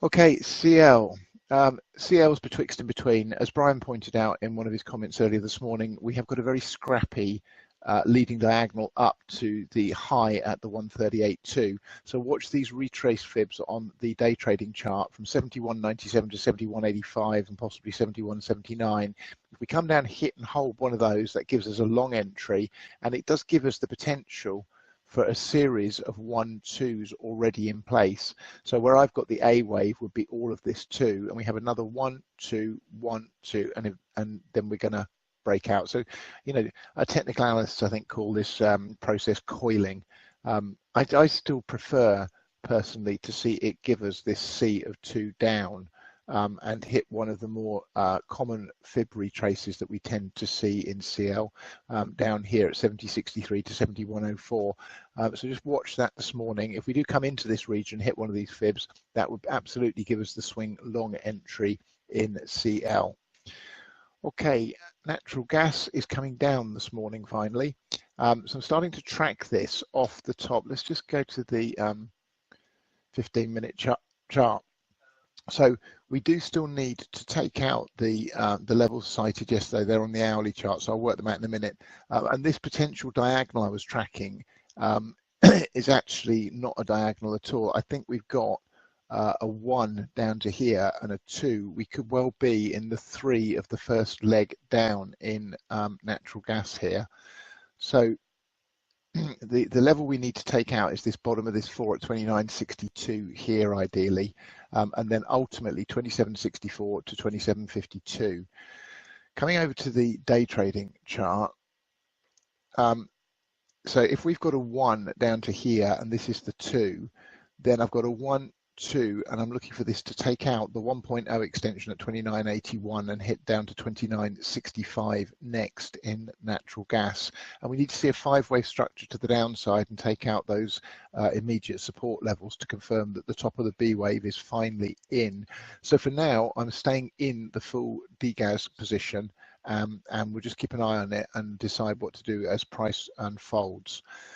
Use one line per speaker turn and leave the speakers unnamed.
Okay, CL. CL's betwixt and between. As Brian pointed out in one of his comments earlier this morning, we have got a very scrappy leading diagonal up to the high at the 138.2. So watch these retrace fibs on the day trading chart from 71.97 to 71.85 and possibly 71.79. If we come down, hit and hold one of those, that gives us a long entry, and it does give us the potential for a series of 1-2s already in place. So where I've got the A wave would be all of this 2, and we have another 1, 2, 1, 2, and then we're going to break out. So, you know, technical analysts, I think, call this process coiling. I still prefer personally to see it give us this C of 2 down and hit one of the more common fib retraces that we tend to see in CL down here at 70.63 to 71.04. So just watch that this morning. If we do come into this region, hit one of these fibs, that would absolutely give us the swing long entry in CL. Okay, natural gas is coming down this morning finally. So I'm starting to track this off the top. Let's just go to the 15-minute chart. So we do still need to take out the levels cited yesterday. They're on the hourly chart, so I'll work them out in a minute. And this potential diagonal I was tracking is actually not a diagonal at all. I think we've got a 1 down to here and a 2. We could well be in the 3 of the first leg down in natural gas here. So the level we need to take out is this bottom of this 4 at 29.62 here ideally, and then ultimately 27.64 to 27.52. Coming over to the day trading chart, so if we've got a 1 down to here and this is the 2, then I've got a 1, 2, and I'm looking for this to take out the 1.0 extension at 29.81 and hit down to 29.65 next in natural gas. And we need to see a 5-wave structure to the downside and take out those immediate support levels to confirm that the top of the B wave is finally in. So for now, I'm staying in the full degas position, and we'll just keep an eye on it and decide what to do as price unfolds.